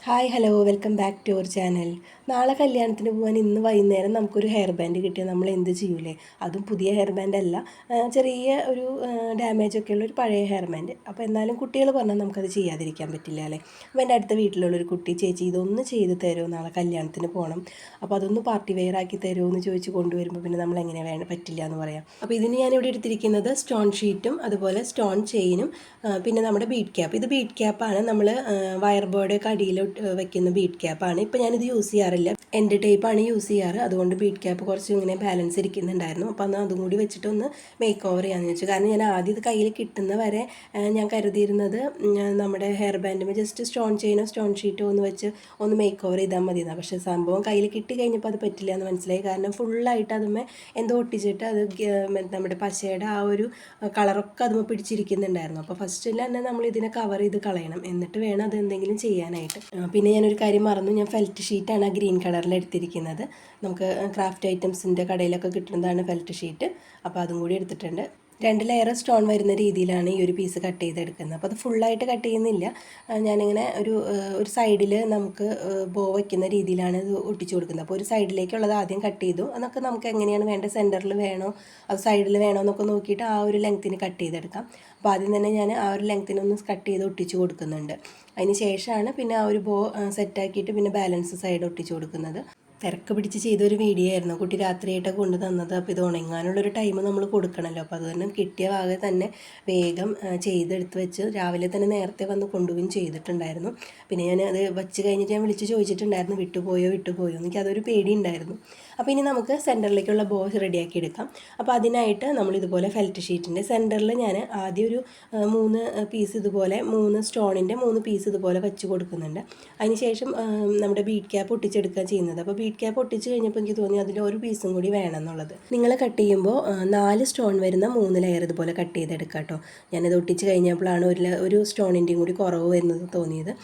Hi hello welcome back to our channel. നാളെ കല്യാണത്തിന് പോകാൻ ഇന്ന് വൈകുന്നേരം നമുക്കൊരു ഹെയർ ബാൻഡ് കിട്ടിയാൽ നമ്മൾ എന്ത് ചെയ്യൂലേ? അതും പുതിയ ഹെയർ ബാൻഡ് അല്ല, ചെറിയ ഒരു ഡാമേജൊക്കെ ഉള്ള ഒരു പഴയ ഹെയർ ബാൻഡ്. അപ്പോൾ എന്നാലും കുട്ടികൾ പറഞ്ഞാൽ നമുക്കത് ചെയ്യാതിരിക്കാൻ പറ്റില്ല അല്ലേ? അപ്പോൾ എൻ്റെ അടുത്ത വീട്ടിലുള്ളൊരു കുട്ടി, ചേച്ചി ഇതൊന്ന് ചെയ്ത് തരുമോ, നാളെ കല്യാണത്തിന് പോകണം, അപ്പോൾ അതൊന്ന് പാർട്ടി വെയർ ആക്കി തരുമോ എന്ന് ചോദിച്ച് കൊണ്ടുവരുമ്പോൾ പിന്നെ നമ്മൾ എങ്ങനെ പറ്റില്ല എന്ന് പറയാം. അപ്പോൾ ഇതിന് ഞാനിവിടെ എടുത്തിരിക്കുന്നത് സ്റ്റോൺ ഷീറ്റും അതുപോലെ സ്റ്റോൺ ചെയിനും പിന്നെ നമ്മുടെ ബീഡ് ക്യാപ്പ്. ഇത് ബീഡ് ക്യാപ്പാണ്, നമ്മൾ വയർ ബോർഡൊക്കെ അടിയിൽ വെക്കുന്ന ബീഡ് ക്യാപ്പാണ്. ഇപ്പോൾ ഞാനിത് യൂസ് ചെയ്യാറില്ല, എൻ്റെ ടൈപ്പാണ് യൂസ് ചെയ്യാറ്. അതുകൊണ്ട് ബീഡ് ക്യാപ്പ് കുറച്ച് ഇങ്ങനെ ബാലൻസ് ഇരിക്കുന്നുണ്ടായിരുന്നു. അപ്പോൾ അന്ന് അതും കൂടി വെച്ചിട്ടൊന്ന് മേക്ക് ഓവർ ചെയ്യാമെന്ന് വെച്ചു. കാരണം ഞാൻ ആദ്യം ഇത് കയ്യിൽ കിട്ടുന്ന വരെ ഞാൻ കരുതിയിരുന്നത് നമ്മുടെ ഹെയർ ബാൻഡിൽ ജസ്റ്റ് സ്റ്റോൺ ചെയിനോ സ്റ്റോൺ ഷീറ്റോ ഒന്ന് വെച്ച് ഒന്ന് മേക്ക് ഓവർ ചെയ്താൽ മതി എന്നാണ്. പക്ഷേ സംഭവം കയ്യിൽ കിട്ടി കഴിഞ്ഞപ്പോൾ അത് പറ്റില്ല എന്ന് മനസ്സിലായി. കാരണം ഫുള്ളായിട്ട് അതുമേ എന്തോ ഒട്ടിച്ചിട്ട് അത് നമ്മുടെ പശയുടെ ആ ഒരു കളറൊക്കെ അതുമേ പിടിച്ചിരിക്കുന്നുണ്ടായിരുന്നു. അപ്പോൾ ഫസ്റ്റിൽ തന്നെ നമ്മൾ ഇതിനെ കവർ ചെയ്ത് കളയണം, എന്നിട്ട് വേണം അത് എന്തെങ്കിലും ചെയ്യാനായിട്ട്. പിന്നെ ഞാനൊരു കാര്യം മറന്നു, ഞാൻ ഫെൽറ്റ് ഷീറ്റാണ് ആ ഗ്രീൻ കളറിൽ എടുത്തിരിക്കുന്നത്. നമുക്ക് ക്രാഫ്റ്റ് ഐറ്റംസിൻ്റെ കടയിലൊക്കെ കിട്ടുന്നതാണ് ഫെൽറ്റ് ഷീറ്റ്. അപ്പോൾ അതും കൂടി എടുത്തിട്ടുണ്ട്. 2 ലെയർ സ്റ്റോൺ വരുന്ന രീതിയിലാണ് ഈ ഒരു പീസ് കട്ട് ചെയ്തെടുക്കുന്നത്. അപ്പോൾ അത് ഫുള്ളായിട്ട് കട്ട് ചെയ്യുന്നില്ല, ഞാനിങ്ങനെ ഒരു സൈഡിൽ നമുക്ക് ബോ വയ്ക്കുന്ന രീതിയിലാണ് ഇത് ഒട്ടിച്ചു കൊടുക്കുന്നത്. അപ്പോൾ ഒരു സൈഡിലേക്കുള്ളത് ആദ്യം കട്ട് ചെയ്തു. അതൊക്കെ നമുക്ക് എങ്ങനെയാണ് വേണ്ടത്, സെൻറ്ററിൽ വേണോ അത് സൈഡിൽ വേണോ എന്നൊക്കെ നോക്കിയിട്ട് ആ ഒരു ലെങ്ത്തിന് കട്ട് ചെയ്തെടുക്കാം. അപ്പോൾ ആദ്യം തന്നെ ഞാൻ ആ ഒരു ലെങ്ത്തിനൊന്ന് കട്ട് ചെയ്ത് ഒട്ടിച്ച് കൊടുക്കുന്നുണ്ട്. അതിന് ശേഷമാണ് പിന്നെ ആ ഒരു ബോ സെറ്റാക്കിയിട്ട് പിന്നെ ബാലൻസ് സൈഡ് ഒട്ടിച്ച് കൊടുക്കുന്നത്. തിരക്ക് പിടിച്ച് ചെയ്തൊരു വീഡിയോ ആയിരുന്നു, കുട്ടി രാത്രിയായിട്ടൊക്കെ കൊണ്ട് തന്നത്. അപ്പോൾ ഇത് ഉണങ്ങാനുള്ളൊരു ടൈം നമ്മൾ കൊടുക്കണമല്ലോ. അപ്പോൾ അത് തന്നെ കിട്ടിയ ഭാഗെ തന്നെ വേഗം ചെയ്തെടുത്ത് വെച്ച് രാവിലെ തന്നെ നേരത്തെ വന്ന് കൊണ്ടുപോവുകയും ചെയ്തിട്ടുണ്ടായിരുന്നു. പിന്നെ ഞാൻ അത് വെച്ച് കഴിഞ്ഞിട്ട് ഞാൻ വിളിച്ച് ചോദിച്ചിട്ടുണ്ടായിരുന്നു, വിട്ടുപോയോ എനിക്ക് അതൊരു പേടി ഉണ്ടായിരുന്നു. അപ്പോൾ ഇനി നമുക്ക് സെൻറ്ററിലേക്കുള്ള ബോ റെഡിയാക്കി എടുക്കാം. അപ്പോൾ അതിനായിട്ട് നമ്മളിതുപോലെ ഫെൽറ്റ് ഷീറ്റിൻ്റെ സെൻറ്ററിൽ ഞാൻ ആദ്യം ഒരു 3 പീസ് ഇതുപോലെ 3 സ്റ്റോണിൻ്റെ 3 പീസ് ഇതുപോലെ വെച്ച് കൊടുക്കുന്നുണ്ട്. അതിനുശേഷം നമ്മുടെ ബീഡ് ക്യാപ്പ് ഒട്ടിച്ചെടുക്കുക ചെയ്യുന്നത്. അപ്പോൾ ബീഡ് ക്യാപ്പ് ഒട്ടിച്ച് കഴിഞ്ഞപ്പോൾ എനിക്ക് തോന്നി അതിൽ ഒരു പീസും കൂടി വേണം എന്നുള്ളത്. നിങ്ങൾ കട്ട് ചെയ്യുമ്പോൾ 4 സ്റ്റോൺ വരുന്ന 3 ലെയർ ഇതുപോലെ കട്ട് ചെയ്തെടുക്കാം കേട്ടോ. ഞാനിത് ഒട്ടിച്ച് കഴിഞ്ഞപ്പോഴാണ് ഒരു സ്റ്റോണിൻ്റെയും കൂടി കുറവ് വരുന്നത് തോന്നിയത്.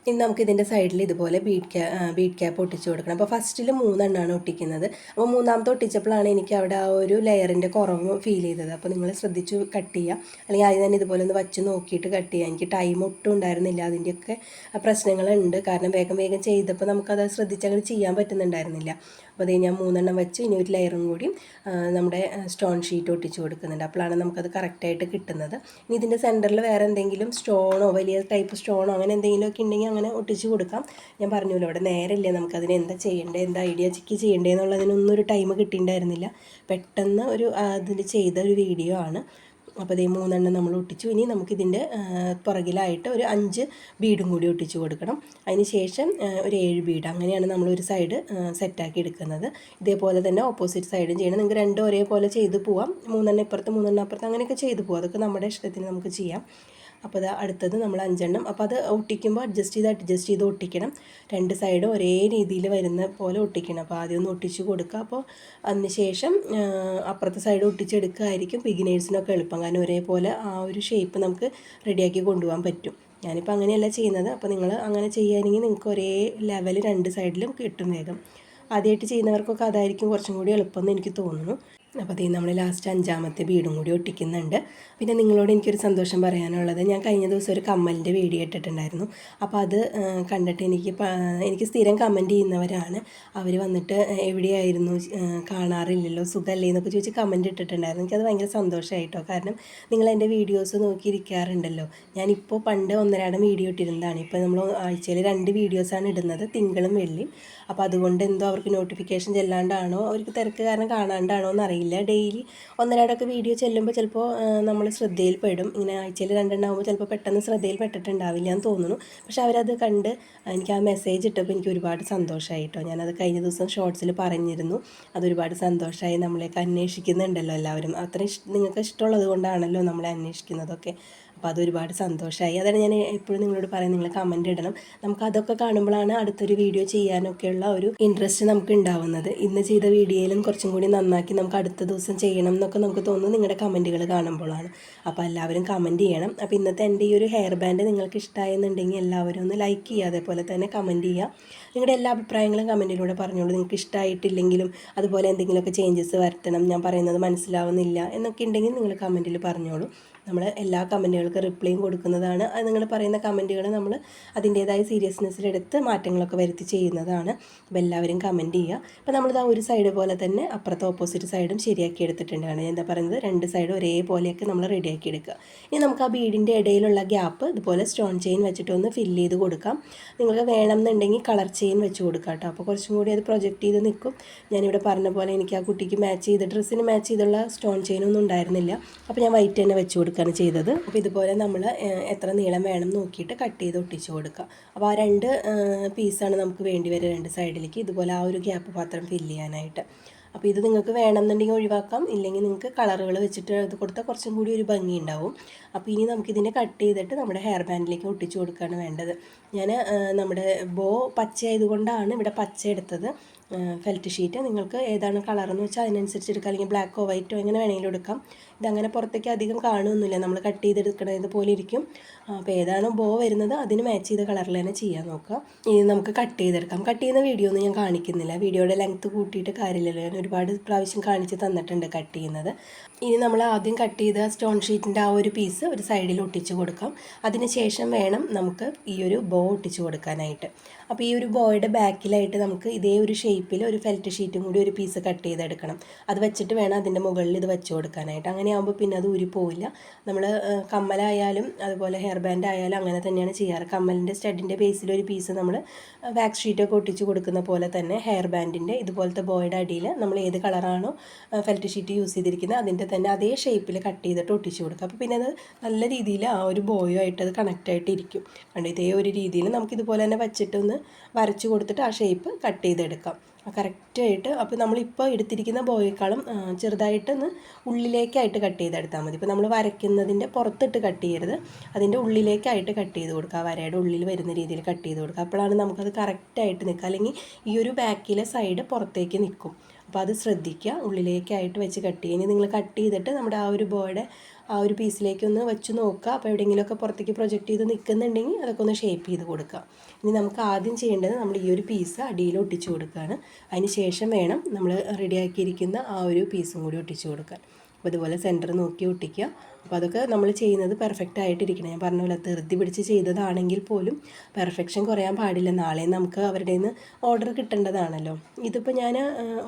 ഇനി നമുക്കിതിൻ്റെ സൈഡിൽ ഇതുപോലെ ബീഡ് ക്യാപ്പ് ഒട്ടിച്ച് കൊടുക്കണം. അപ്പോൾ ഫസ്റ്റിൽ 3 എണ്ണമാണ് ഒട്ടിക്കുന്നത്. അപ്പോൾ മൂന്നാമത്തെ ഒട്ടിച്ചപ്പോഴാണ് എനിക്ക് അവിടെ ആ ഒരു ലെയറിൻ്റെ കുറവ് ഫീൽ ചെയ്തത്. അപ്പോൾ നിങ്ങൾ ശ്രദ്ധിച്ച് കട്ട് ചെയ്യുക, അല്ലെങ്കിൽ ആദ്യം തന്നെ ഇതുപോലെ ഒന്ന് വച്ച് നോക്കിയിട്ട് കട്ട് ചെയ്യുക. എനിക്ക് ടൈം ഒട്ടും ഉണ്ടായിരുന്നില്ല, അതിൻ്റെയൊക്കെ പ്രശ്നങ്ങളുണ്ട്. കാരണം വേഗം ചെയ്തപ്പോൾ നമുക്കത് ശ്രദ്ധിച്ച് അങ്ങനെ ചെയ്യാൻ പറ്റുന്നുണ്ടായിരുന്നില്ല. അപ്പോൾ അത് ഞാൻ 3 എണ്ണം വെച്ച് ഇനി ഒരു ലെയറും കൂടി നമ്മുടെ സ്റ്റോൺ ഷീറ്റ് ഒട്ടിച്ച് കൊടുക്കുന്നുണ്ട്. അപ്പോഴാണ് നമുക്കത് കറക്റ്റായിട്ട് കിട്ടുന്നത്. ഇനി ഇതിൻ്റെ സെൻറ്ററിൽ വേറെ എന്തെങ്കിലും സ്റ്റോണോ വലിയ ടൈപ്പ് സ്റ്റോണോ അങ്ങനെ എന്തെങ്കിലുമൊക്കെ ഉണ്ടെങ്കിൽ അങ്ങനെ ഒട്ടിച്ച് കൊടുക്കാം. ഞാൻ പറഞ്ഞല്ലോ ഇവിടെ നേരമില്ല, നമുക്കതിന് എന്താ ചെയ്യേണ്ടത്, എന്താ ഐഡിയ ചെക്ക് ചെയ്യേണ്ടത് എന്നുള്ളതിനൊന്നും ഒരു ടൈം കിട്ടിയിട്ടുണ്ടായിരുന്നില്ല. പെട്ടെന്ന് അതിൽ ചെയ്ത ഒരു വീഡിയോ ആണ്. അപ്പോൾ ഇതേ 3 എണ്ണം നമ്മൾ ഒട്ടിച്ചു. ഇനി നമുക്കിതിൻ്റെ പുറകിലായിട്ട് ഒരു 5 ബീഡും കൂടി ഒട്ടിച്ച് കൊടുക്കണം. അതിന് ശേഷം ഒരു 7 ബീഡ്, അങ്ങനെയാണ് നമ്മളൊരു സൈഡ് സെറ്റാക്കി എടുക്കുന്നത്. ഇതേപോലെ തന്നെ ഓപ്പോസിറ്റ് സൈഡും ചെയ്യണം. നിങ്ങൾക്ക് രണ്ടും ഒരേപോലെ ചെയ്ത് പോവാം, 3 എണ്ണം ഇപ്പുറത്ത് 3 എണ്ണം അപ്പുറത്ത് അങ്ങനെയൊക്കെ ചെയ്ത് പോവാം. അതൊക്കെ നമ്മുടെ ഇഷ്ടത്തിന് നമുക്ക് ചെയ്യാം. അപ്പോൾ അത് അടുത്തത് നമ്മൾ 5 എണ്ണം. അപ്പോൾ അത് ഒട്ടിക്കുമ്പോൾ അഡ്ജസ്റ്റ് ചെയ്ത് ഒട്ടിക്കണം. 2 സൈഡും ഒരേ രീതിയിൽ വരുന്ന പോലെ ഒട്ടിക്കണം. അപ്പോൾ ആദ്യം ഒന്ന് ഒട്ടിച്ച് കൊടുക്കുക. അപ്പോൾ അതിന് ശേഷം അപ്പുറത്തെ സൈഡ് ഒട്ടിച്ചെടുക്കുകയായിരിക്കും ബിഗിനേഴ്സിനൊക്കെ എളുപ്പം. കാരണം ഒരേപോലെ ആ ഒരു ഷേപ്പ് നമുക്ക് റെഡിയാക്കി കൊണ്ടുപോകാൻ പറ്റും. ഞാനിപ്പോൾ അങ്ങനെയല്ല ചെയ്യുന്നത്. അപ്പോൾ നിങ്ങൾ അങ്ങനെ ചെയ്യുകയാണെങ്കിൽ നിങ്ങൾക്ക് ഒരേ ലെവൽ 2 സൈഡിലും കിട്ടും വേഗം. ആദ്യമായിട്ട് ചെയ്യുന്നവർക്കൊക്കെ അതായിരിക്കും കുറച്ചും കൂടി എളുപ്പമെന്ന് എനിക്ക് തോന്നുന്നു. അപ്പോൾ അതേ നമ്മൾ ലാസ്റ്റ് 5ാമത്തെ ബീഡും കൂടി ഒട്ടിക്കുന്നുണ്ട്. പിന്നെ നിങ്ങളോട് എനിക്കൊരു സന്തോഷം പറയാനുള്ളത്, ഞാൻ കഴിഞ്ഞ ദിവസം ഒരു കമ്മലിൻ്റെ വീഡിയോ ഇട്ടിട്ടുണ്ടായിരുന്നു. അപ്പോൾ അത് കണ്ടിട്ട് എനിക്ക് സ്ഥിരം കമൻറ്റ് ചെയ്യുന്നവരാണ്. അവർ വന്നിട്ട് എവിടെയായിരുന്നു, കാണാറില്ലല്ലോ, സുഖമല്ലേ എന്നൊക്കെ ചോദിച്ച് കമൻറ്റ് ഇട്ടിട്ടുണ്ടായിരുന്നു. എനിക്കത് ഭയങ്കര സന്തോഷമായിട്ടോ. കാരണം നിങ്ങൾ എൻ്റെ വീഡിയോസ് നോക്കിയിരിക്കാറുണ്ടല്ലോ. ഞാനിപ്പോൾ പണ്ട് 1-2 വീഡിയോ ഇട്ടിരുന്നതാണ്. ഇപ്പോൾ നമ്മൾ ആഴ്ചയിൽ 2 വീഡിയോസാണ് ഇടുന്നത്, തിങ്കളും വെള്ളിയും. അപ്പോൾ അതുകൊണ്ട് എന്തോ അവർക്ക് നോട്ടിഫിക്കേഷൻ ചെല്ലാണ്ടാണോ അവർക്ക് തിരക്ക് കാരണം കാണാണ്ടാണോ എന്നറിയില്ല. ഡെയിലി 1-2 വീഡിയോ ചെല്ലുമ്പോൾ ചിലപ്പോൾ നമ്മൾ ശ്രദ്ധയിൽപ്പെടും. ഇങ്ങനെ ആഴ്ചയിൽ 2 എണ്ണമാകുമ്പോൾ ചിലപ്പോൾ പെട്ടെന്ന് ശ്രദ്ധയിൽപ്പെട്ടിട്ടുണ്ടാവില്ല എന്ന് തോന്നുന്നു. പക്ഷെ അവരത് കണ്ട് എനിക്ക് ആ മെസ്സേജ് ഇട്ടപ്പോൾ എനിക്ക് ഒരുപാട് സന്തോഷമായി കേട്ടോ. ഞാനത് കഴിഞ്ഞ ദിവസം ഷോർട്സിൽ പറഞ്ഞിരുന്നു. അതൊരുപാട് സന്തോഷമായി. നമ്മളെയൊക്കെ അന്വേഷിക്കുന്നുണ്ടല്ലോ എല്ലാവരും. നിങ്ങൾക്ക് ഇഷ്ടമുള്ളത് കൊണ്ടാണല്ലോ നമ്മളെ അന്വേഷിക്കുന്നതൊക്കെ. അപ്പോൾ അതൊരുപാട് സന്തോഷമായി. അതാണ് ഞാൻ എപ്പോഴും നിങ്ങളോട് പറയുന്നത്, നിങ്ങൾ കമൻറ്റ് ഇടണം. നമുക്കതൊക്കെ കാണുമ്പോഴാണ് അടുത്തൊരു വീഡിയോ ചെയ്യാനൊക്കെയുള്ള ഒരു ഇൻട്രസ്റ്റ് നമുക്ക് ഉണ്ടാവുന്നത്. ഇന്ന് ചെയ്ത വീഡിയോയിലും കുറച്ചും കൂടി നന്നാക്കി നമുക്ക് അടുത്ത ദിവസം ചെയ്യണം എന്നൊക്കെ നമുക്ക് തോന്നുന്നു നിങ്ങളുടെ കമൻറ്റുകൾ കാണുമ്പോഴാണ്. അപ്പോൾ എല്ലാവരും കമൻറ്റ് ചെയ്യണം. അപ്പോൾ ഇന്നത്തെ എൻ്റെ ഈ ഒരു ഹെയർ ബാൻഡ് നിങ്ങൾക്ക് ഇഷ്ടമായെന്നുണ്ടെങ്കിൽ എല്ലാവരും ഒന്ന് ലൈക്ക് ചെയ്യുക, അതേപോലെ തന്നെ കമൻറ്റ് ചെയ്യുക. നിങ്ങളുടെ എല്ലാ അഭിപ്രായങ്ങളും കമൻറ്റിലൂടെ പറഞ്ഞോളൂ. നിങ്ങൾക്ക് ഇഷ്ടമായിട്ടില്ലെങ്കിലും അതുപോലെ എന്തെങ്കിലുമൊക്കെ ചേഞ്ചസ് വരുത്തണം, ഞാൻ പറയുന്നത് മനസ്സിലാവുന്നില്ല എന്നൊക്കെ ഉണ്ടെങ്കിൽ നിങ്ങൾ കമൻറ്റിൽ പറഞ്ഞോളൂ. നമ്മൾ എല്ലാ കമൻറ്റുകൾക്കും റിപ്ലൈയും കൊടുക്കുന്നതാണ്. അത് നിങ്ങൾ പറയുന്ന കമൻറ്റുകൾ നമ്മൾ അതിൻ്റേതായ സീരിയസ്നെസ്സിലെടുത്ത് മാറ്റങ്ങളൊക്കെ വരുത്തി ചെയ്യുന്നതാണ്. അപ്പോൾ എല്ലാവരും കമൻറ്റ് ചെയ്യുക. അപ്പോൾ നമ്മളിതാ ഒരു സൈഡ് പോലെ തന്നെ അപ്പുറത്തെ ഓപ്പോസിറ്റ് സൈഡും ശരിയാക്കി എടുത്തിട്ടുണ്ടാണ്. ഞാൻ എന്താ പറയുന്നത്, രണ്ട് സൈഡും ഒരേപോലെയൊക്കെ നമ്മൾ റെഡിയാക്കി എടുക്കുക. ഇനി നമുക്ക് ആ ബീഡിൻ്റെ ഇടയിലുള്ള ഗ്യാപ്പ് ഇതുപോലെ സ്റ്റോൺ ചെയിൻ വെച്ചിട്ടൊന്ന് ഫില്ല് ചെയ്ത് കൊടുക്കാം. നിങ്ങൾക്ക് വേണമെന്നുണ്ടെങ്കിൽ കളർ ചെയിൻ വെച്ച് കൊടുക്കാം കേട്ടോ. അപ്പോൾ കുറച്ചും കൂടി അത് പ്രൊജക്റ്റ് ചെയ്ത് നിൽക്കും. ഞാനിവിടെ പറഞ്ഞ പോലെ എനിക്ക് ആ കുട്ടിക്ക് മാച്ച് ചെയ്ത് ഡ്രസ്സിന് മാച്ച് ചെയ്തുള്ള സ്റ്റോൺ ചെയിനൊന്നും ഉണ്ടായിരുന്നില്ല. അപ്പോൾ ഞാൻ വൈറ്റ് തന്നെ വെച്ച് കൊടുക്കുകയാണ് ചെയ്തത്. അപ്പോൾ ഇതുപോലെ നമ്മൾ എത്ര നീളം വേണം നോക്കിയിട്ട് കട്ട് ചെയ്ത് ഒട്ടിച്ച് കൊടുക്കുക. അപ്പോൾ ആ 2 പീസാണ് നമുക്ക് വേണ്ടി വരിക 2 സൈഡിലേക്ക്. ഇതുപോലെ ആ ഒരു ഗ്യാപ്പ് പാത്രം ഫില്ല് ചെയ്യാനായിട്ട്. അപ്പോൾ ഇത് നിങ്ങൾക്ക് വേണമെന്നുണ്ടെങ്കിൽ ഒഴിവാക്കാം, ഇല്ലെങ്കിൽ നിങ്ങൾക്ക് കളറുകൾ വെച്ചിട്ട് ഇത് കൊടുത്താൽ കുറച്ചും കൂടി ഒരു ഭംഗി ഉണ്ടാവും. അപ്പോൾ ഇനി നമുക്കിതിനെ കട്ട് ചെയ്തിട്ട് നമ്മുടെ ഹെയർ ബാൻഡിലേക്ക് ഒട്ടിച്ച് കൊടുക്കുകയാണ് വേണ്ടത്. ഞാൻ നമ്മുടെ ബോ പച്ച ആയതുകൊണ്ടാണ് ഇവിടെ പച്ച എടുത്തത്, ഫെൽറ്റ് ഷീറ്റ്. നിങ്ങൾക്ക് ഏതാണ് കളറെന്ന് വെച്ചാൽ അതിനനുസരിച്ച് എടുക്കാം, അല്ലെങ്കിൽ ബ്ലാക്കോ വൈറ്റോ എങ്ങനെ വേണമെങ്കിലും എടുക്കാം. ഇതങ്ങനെ പുറത്തേക്ക് അധികം കാണുമൊന്നുമില്ല, നമ്മൾ കട്ട് ചെയ്തെടുക്കണത് പോലെ ഇരിക്കും. അപ്പോൾ ഏതാണോ ബോ വരുന്നത് അതിന് മാച്ച് ചെയ്ത കളറിൽ തന്നെ ചെയ്യാൻ നോക്കുക. ഇനി നമുക്ക് കട്ട് ചെയ്തെടുക്കാം. കട്ട് ചെയ്യുന്ന വീഡിയോ ഒന്നും ഞാൻ കാണിക്കുന്നില്ല, വീഡിയോയുടെ ലെങ്ത്ത് കൂട്ടിയിട്ട് കാര്യമില്ലല്ലോ. ഞാൻ ഒരുപാട് പ്രാവശ്യം കാണിച്ച് തന്നിട്ടുണ്ട് കട്ട് ചെയ്യുന്നത്. ഇനി നമ്മൾ ആദ്യം കട്ട് ചെയ്ത സ്റ്റോൺ ഷീറ്റിൻ്റെ ആ ഒരു പീസ് ഒരു സൈഡിൽ ഒട്ടിച്ച് കൊടുക്കാം. അതിന് ശേഷം വേണം നമുക്ക് ഈ ഒരു ബോ ഒട്ടിച്ച് കൊടുക്കാനായിട്ട്. അപ്പോൾ ഈ ഒരു ബോയുടെ ബാക്കിലായിട്ട് നമുക്ക് ഇതേ ഒരു ഷേപ്പിൽ ഒരു ഫെൽറ്റ് ഷീറ്റും കൂടി ഒരു പീസ് കട്ട് ചെയ്തെടുക്കണം. അത് വെച്ചിട്ട് വേണം അതിൻ്റെ മുകളിൽ ഇത് വെച്ച് കൊടുക്കാനായിട്ട്. അങ്ങനെ ആകുമ്പോൾ പിന്നെ അത് ഊരിപ്പോവില്ല. നമ്മൾ കമ്മലായാലും അതുപോലെ ഹെയർ ബാൻഡ് ആയാലും അങ്ങനെ തന്നെയാണ് ചെയ്യാറ്. കമ്മലിൻ്റെ സ്റ്റഡിൻ്റെ ബേസിൽ ഒരു പീസ് നമ്മൾ വാക്സ് ഷീറ്റൊക്കെ ഒട്ടിച്ച് കൊടുക്കുന്ന പോലെ തന്നെ ഹെയർ ബാൻഡിൻ്റെ ഇതുപോലത്തെ ബോയുടെ അടിയിൽ നമ്മൾ ഏത് കളറാണോ ഫെൽറ്റ് ഷീറ്റ് യൂസ് ചെയ്തിരിക്കുന്നത് അതിൻ്റെ തന്നെ അതേ ഷേപ്പിൽ കട്ട് ചെയ്തിട്ട് ഒട്ടിച്ച് കൊടുക്കുക. അപ്പോൾ പിന്നെ അത് നല്ല രീതിയിൽ ആ ഒരു ബോയുമായിട്ട് അത് കണക്റ്റ് ആയിട്ട് ഇരിക്കും. കണ്ട് ഇതേ ഒരു രീതിയിൽ നമുക്കിതുപോലെ തന്നെ വെച്ചിട്ടൊന്ന് വരച്ച് കൊടുത്തിട്ട് ആ ഷേപ്പ് കട്ട് ചെയ്തെടുക്കാം കറക്റ്റായിട്ട്. അപ്പോൾ നമ്മളിപ്പോൾ എടുത്തിരിക്കുന്ന ബോയേക്കാളും ചെറുതായിട്ടൊന്ന് ഉള്ളിലേക്കായിട്ട് കട്ട് ചെയ്തെടുത്താൽ മതി. ഇപ്പോൾ നമ്മൾ വരയ്ക്കുന്നതിൻ്റെ പുറത്തിട്ട് കട്ട് ചെയ്യരുത്, അതിൻ്റെ ഉള്ളിലേക്കായിട്ട് കട്ട് ചെയ്ത് കൊടുക്കുക. ആ വരയുടെ ഉള്ളിൽ വരുന്ന രീതിയിൽ കട്ട് ചെയ്ത് കൊടുക്കുക. അപ്പോഴാണ് നമുക്കത് കറക്റ്റായിട്ട് നിൽക്കുക. അല്ലെങ്കിൽ ഈ ഒരു ബാക്കിലെ സൈഡ് പുറത്തേക്ക് നിൽക്കും. അപ്പോൾ അത് ശ്രദ്ധിക്കുക, ഉള്ളിലേക്കായിട്ട് വെച്ച് കട്ട് ചെയ്യുക. ഇനി നിങ്ങൾ കട്ട് ചെയ്തിട്ട് നമ്മുടെ ആ ഒരു ബോയുടെ ആ ഒരു പീസിലേക്കൊന്ന് വെച്ച് നോക്കുക. അപ്പോൾ എവിടെയെങ്കിലുമൊക്കെ പുറത്തേക്ക് പ്രൊജക്റ്റ് ചെയ്ത് നിൽക്കുന്നുണ്ടെങ്കിൽ അതൊക്കെ ഒന്ന് ഷേപ്പ് ചെയ്ത് കൊടുക്കുക. ഇനി നമുക്ക് ആദ്യം ചെയ്യേണ്ടത് നമ്മൾ ഈ ഒരു പീസ് അടിയിൽ ഒട്ടിച്ച് കൊടുക്കുകയാണ്. അതിന് ശേഷം വേണം നമ്മൾ റെഡിയാക്കിയിരിക്കുന്ന ആ ഒരു പീസും കൂടി ഒട്ടിച്ച് കൊടുക്കാൻ. അപ്പോൾ ഇതുപോലെ സെൻറ്റർ നോക്കി ഒട്ടിക്കുക. അപ്പോൾ അതൊക്കെ നമ്മൾ ചെയ്യുന്നത് പെർഫെക്റ്റ് ആയിട്ടിരിക്കണം. ഞാൻ പറഞ്ഞ പോലെ ധൃതി പിടിച്ച് ചെയ്തതാണെങ്കിൽ പോലും പെർഫെക്ഷൻ കുറയാൻ പാടില്ല. നാളെ നമുക്ക് അവരുടെ നിന്ന് ഓർഡർ കിട്ടേണ്ടതാണല്ലോ. ഇതിപ്പോൾ ഞാൻ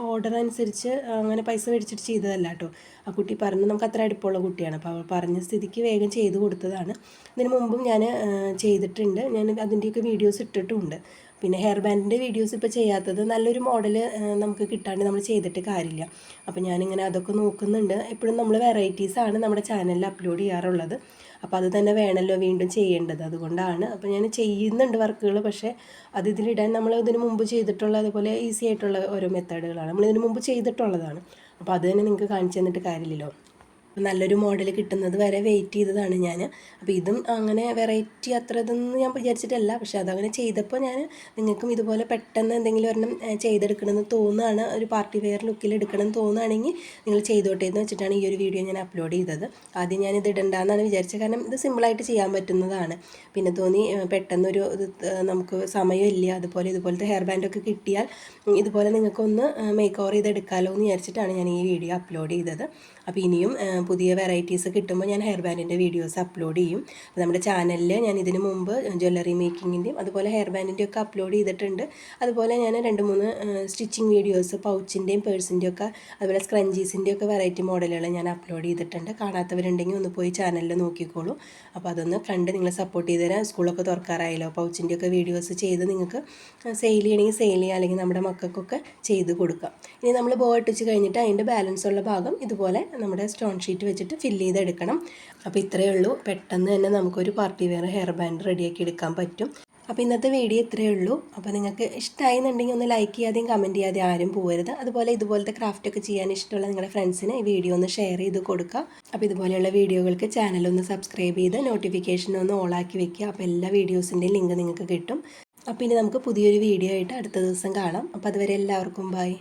ഓർഡർ അനുസരിച്ച് അങ്ങനെ പൈസ മേടിച്ചിട്ട് ചെയ്തതല്ല കേട്ടോ. ആ കുട്ടി പറഞ്ഞു നമുക്ക് അത്ര അടുപ്പമുള്ള കുട്ടിയാണ്, അപ്പോൾ അവൾ പറഞ്ഞ സ്ഥിതിക്ക് വേഗം ചെയ്ത് കൊടുത്തതാണ്. ഇതിന് മുമ്പും ഞാൻ ചെയ്തിട്ടുണ്ട്, ഞാൻ അതിൻ്റെയൊക്കെ വീഡിയോസ് ഇട്ടിട്ടുമുണ്ട്. പിന്നെ ഹെയർ ബാൻഡിൻ്റെ വീഡിയോസ് ഇപ്പോൾ ചെയ്യാത്തത് നല്ലൊരു മോഡൽ നമുക്ക് കിട്ടാണ്ട് നമ്മൾ ചെയ്തിട്ട് കാര്യമില്ല. അപ്പോൾ ഞാനിങ്ങനെ അതൊക്കെ നോക്കുന്നുണ്ട്. എപ്പോഴും നമ്മൾ വെറൈറ്റീസാണ് നമ്മുടെ ചാനലിൽ അപ്ലോഡ് ചെയ്യാറുള്ളത്. അപ്പോൾ അത് തന്നെ വേണമല്ലോ വീണ്ടും ചെയ്യേണ്ടത്, അതുകൊണ്ടാണ്. അപ്പോൾ ഞാൻ ചെയ്യുന്നുണ്ട് വർക്കുകൾ, പക്ഷേ അത് ഇതിലിടാൻ നമ്മൾ ഇതിന് മുമ്പ് ചെയ്തിട്ടുള്ള അതുപോലെ ഈസി ആയിട്ടുള്ള ഓരോ മെത്തേഡുകളാണ് നമ്മൾ ഇതിന് മുമ്പ് ചെയ്തിട്ടുള്ളതാണ്. അപ്പോൾ അത് തന്നെ നിങ്ങൾക്ക് കാണിച്ചു തന്നിട്ട് കാര്യമില്ലല്ലോ. നല്ലൊരു മോഡൽ കിട്ടുന്നത് വരെ വെയിറ്റ് ചെയ്തതാണ് ഞാൻ. അപ്പോൾ ഇതും അങ്ങനെ വെറൈറ്റി അത്ര ഇതൊന്നും ഞാൻ വിചാരിച്ചിട്ടല്ല, പക്ഷേ അതങ്ങനെ ചെയ്തപ്പോൾ ഞാൻ നിങ്ങൾക്കും ഇതുപോലെ പെട്ടെന്ന് എന്തെങ്കിലും ഒരെണ്ണം ചെയ്തെടുക്കണമെന്ന് തോന്നുകയാണ്, ഒരു പാർട്ടി വെയർ ലുക്കിൽ എടുക്കണമെന്ന് തോന്നുകയാണെങ്കിൽ നിങ്ങൾ ചെയ്തോട്ടെ എന്ന് വെച്ചിട്ടാണ് ഈ ഒരു വീഡിയോ ഞാൻ അപ്ലോഡ് ചെയ്തത്. ആദ്യം ഞാൻ ഇത് ഇടണ്ടെന്നാണ് വിചാരിച്ചത്, കാരണം ഇത് സിമ്പിളായിട്ട് ചെയ്യാൻ പറ്റുന്നതാണ്. പിന്നെ തോന്നി പെട്ടെന്നൊരു നമുക്ക് സമയമില്ല, അതുപോലെ ഇതുപോലത്തെ ഹെയർ ബാൻഡൊക്കെ കിട്ടിയാൽ ഇതുപോലെ നിങ്ങൾക്കൊന്ന് മേക്ക് ഓവർ ചെയ്തെടുക്കാമല്ലോ എന്ന് വിചാരിച്ചിട്ടാണ് ഞാൻ ഈ വീഡിയോ അപ്ലോഡ് ചെയ്തത്. അപ്പോൾ ഇനിയും പുതിയ വെറൈറ്റീസ് കിട്ടുമ്പോൾ ഞാൻ ഹെയർ ബാൻഡിൻ്റെ വീഡിയോസ് അപ്ലോഡ് ചെയ്യും. അപ്പോൾ നമ്മുടെ ചാനലിൽ ഞാൻ ഇതിന് മുമ്പ് ജ്വല്ലറി മേക്കിങ്ങിൻ്റെയും അതുപോലെ ഹെയർ ബാൻഡിൻ്റെയും ഒക്കെ അപ്ലോഡ് ചെയ്തിട്ടുണ്ട്. അതുപോലെ ഞാൻ 2-3 സ്റ്റിച്ചിങ് വീഡിയോസ് പൗച്ചിൻ്റെയും പേഴ്സിൻ്റെയും ഒക്കെ അതുപോലെ സ്ക്രഞ്ചീസിൻ്റെയും ഒക്കെ വെറൈറ്റി മോഡലുകൾ ഞാൻ അപ്ലോഡ് ചെയ്തിട്ടുണ്ട്. കാണാത്തവരുണ്ടെങ്കിൽ ഒന്ന് പോയി ചാനലിൽ നോക്കിക്കോളൂ. അപ്പോൾ അതൊന്ന് കണ്ട് നിങ്ങൾ സപ്പോർട്ട് ചെയ്ത് തരാം. സ്കൂളൊക്കെ തുറക്കാറായല്ലോ, പൗച്ചിൻ്റെ ഒക്കെ വീഡിയോസ് ചെയ്ത് നിങ്ങൾക്ക് സെയിൽ ചെയ്യണമെങ്കിൽ സെയിൽ ചെയ്യുക, അല്ലെങ്കിൽ നമ്മുടെ മക്കൾക്കൊക്കെ ചെയ്ത് കൊടുക്കാം. ഇനി നമ്മൾ ബോ ഇട്ടിച്ച് കഴിഞ്ഞിട്ട് അതിൻ്റെ ബാലൻസ് ഉള്ള ഭാഗം ഇതുപോലെ നമ്മുടെ സ്റ്റോൺ ഷീറ്റ് വെച്ചിട്ട് ഫില്ല് ചെയ്തെടുക്കണം. അപ്പോൾ ഇത്രയേ ഉള്ളൂ, പെട്ടെന്ന് തന്നെ നമുക്കൊരു പാർട്ടി വെയർ ഹെയർ ബാൻഡ് റെഡിയാക്കി എടുക്കാൻ പറ്റും. അപ്പോൾ ഇന്നത്തെ വീഡിയോ ഇത്രയേ ഉള്ളൂ. അപ്പോൾ നിങ്ങൾക്ക് ഇഷ്ടമായിരുന്നുണ്ടെങ്കിൽ ഒന്ന് ലൈക്ക് ചെയ്യാതെയും കമൻറ്റ് ചെയ്യാതെ ആരും പോകരുത്. അതുപോലെ ഇതുപോലത്തെ ക്രാഫ്റ്റൊക്കെ ചെയ്യാൻ ഇഷ്ടമുള്ള നിങ്ങളുടെ ഫ്രണ്ട്സിന് ഈ വീഡിയോ ഒന്ന് ഷെയർ ചെയ്ത് കൊടുക്കുക. അപ്പോൾ ഇതുപോലെയുള്ള വീഡിയോകൾക്ക് ചാനലൊന്ന് സബ്സ്ക്രൈബ് ചെയ്ത് നോട്ടിഫിക്കേഷൻ ഒന്ന് ഓളാക്കി വെക്കുക. അപ്പോൾ എല്ലാ വീഡിയോസിൻ്റെയും ലിങ്ക് നിങ്ങൾക്ക് കിട്ടും. അപ്പോൾ ഇനി നമുക്ക് പുതിയൊരു വീഡിയോ ആയിട്ട് അടുത്ത ദിവസം കാണാം. അപ്പോൾ അതുവരെ എല്ലാവർക്കും ബൈ.